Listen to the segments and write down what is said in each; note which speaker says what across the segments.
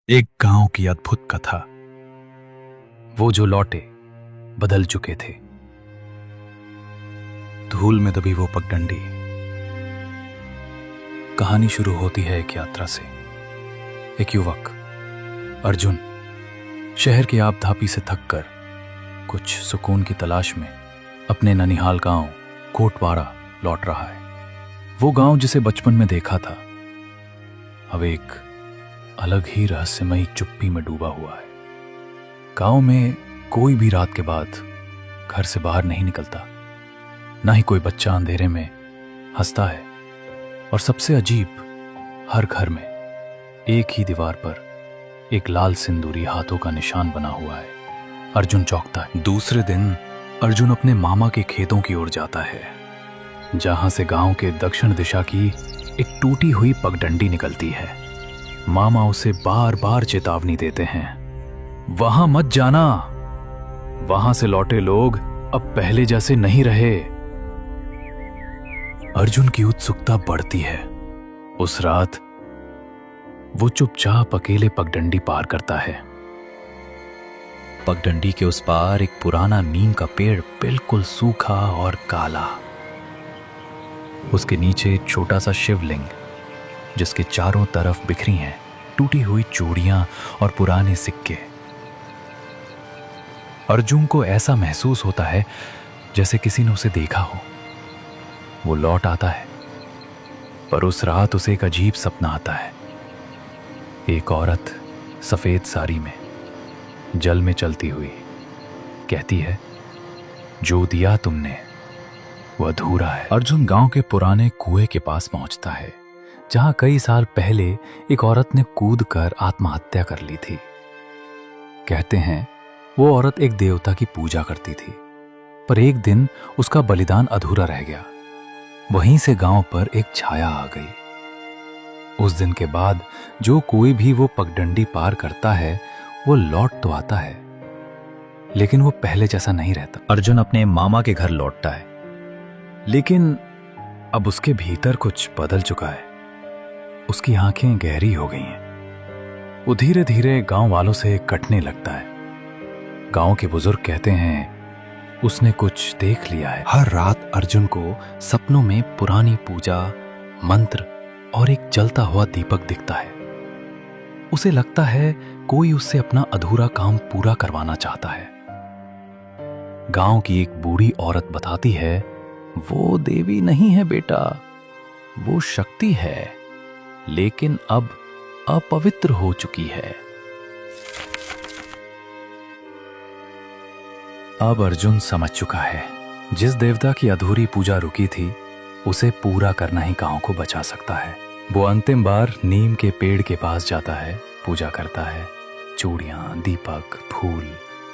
Speaker 1: एक गांव की अद्भुत कथा। वो जो लौटे बदल चुके थे। धूल में दबी वो पगडंडी। कहानी शुरू होती है एक यात्रा से। एक युवक अर्जुन शहर की आबधापी से थककर कुछ सुकून की तलाश में अपने ननिहाल गांव कोटवाड़ा लौट रहा है। वो गांव जिसे बचपन में देखा था अब एक अलग ही रहस्यमयी चुप्पी में डूबा हुआ है। गांव में कोई भी रात के बाद घर से बाहर नहीं निकलता, ना ही कोई बच्चा अंधेरे में हंसता है। और सबसे अजीब, हर घर में एक ही दीवार पर एक लाल सिंदूरी हाथों का निशान बना हुआ है। अर्जुन चौंकता है। दूसरे दिन अर्जुन अपने मामा के खेतों की ओर जाता है, जहां से गांव के दक्षिण दिशा की एक टूटी हुई पगडंडी निकलती है। मामा उसे बार बार चेतावनी देते हैं, वहां मत जाना, वहां से लौटे लोग अब पहले जैसे नहीं रहे। अर्जुन की उत्सुकता बढ़ती है। उस रात वो चुपचाप अकेले पगडंडी पार करता है। पगडंडी के उस पार एक पुराना नीम का पेड़ बिल्कुल सूखा और काला। उसके नीचे एक छोटा सा शिवलिंग, जिसके चारों तरफ बिखरी हैं टूटी हुई चूड़ियां और पुराने सिक्के। अर्जुन को ऐसा महसूस होता है जैसे किसी ने उसे देखा हो। वो लौट आता है, पर उस रात उसे एक अजीब सपना आता है। एक औरत सफेद साड़ी में जल में चलती हुई कहती है, जो दिया तुमने वो अधूरा है। अर्जुन गांव के पुराने कुएं के पास पहुंचता है, जहां कई साल पहले एक औरत ने कूदकर आत्महत्या कर ली थी। कहते हैं वो औरत एक देवता की पूजा करती थी, पर एक दिन उसका बलिदान अधूरा रह गया। वहीं से गांव पर एक छाया आ गई। उस दिन के बाद जो कोई भी वो पगडंडी पार करता है वो लौट तो आता है, लेकिन वो पहले जैसा नहीं रहता। अर्जुन अपने मामा के घर लौटता है, लेकिन अब उसके भीतर कुछ बदल चुका है। उसकी आंखें गहरी हो गई हैं। वो धीरे धीरे गांव वालों से कटने लगता है। गांव के बुजुर्ग कहते हैं उसने कुछ देख लिया है। हर रात अर्जुन को सपनों में पुरानी पूजा, मंत्र और एक जलता हुआ दीपक दिखता है। उसे लगता है कोई उससे अपना अधूरा काम पूरा करवाना चाहता है। गांव की एक बूढ़ी औरत बताती है, वो देवी नहीं है बेटा, वो शक्ति है, लेकिन अब अपवित्र हो चुकी है। अब अर्जुन समझ चुका है, जिस देवता की अधूरी पूजा रुकी थी उसे पूरा करना ही गांव को बचा सकता है। वो अंतिम बार नीम के पेड़ के पास जाता है, पूजा करता है, चूड़ियां, दीपक, फूल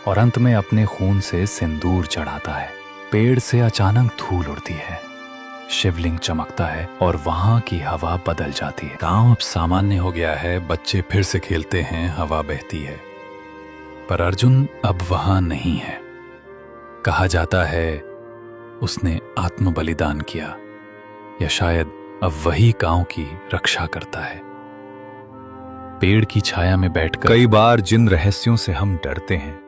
Speaker 1: और अंत में अपने खून से सिंदूर चढ़ाता है। पेड़ से अचानक धूल उड़ती है, शिवलिंग चमकता है और वहां की हवा बदल जाती है। गांव अब सामान्य हो गया है, बच्चे फिर से खेलते हैं, हवा बहती है, पर अर्जुन अब वहां नहीं है। कहा जाता है उसने आत्म बलिदान किया, या शायद अब वही गांव की रक्षा करता है। पेड़ की छाया में बैठकर कई बार जिन रहस्यों से हम डरते हैं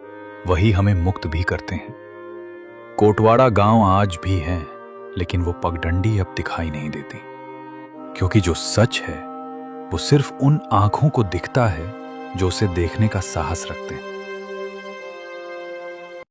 Speaker 1: वही हमें मुक्त भी करते हैं। कोटवाड़ा गांव आज भी है, लेकिन वो पगडंडी अब दिखाई नहीं देती, क्योंकि जो सच है वो सिर्फ उन आंखों को दिखता है जो उसे देखने का साहस रखते हैं।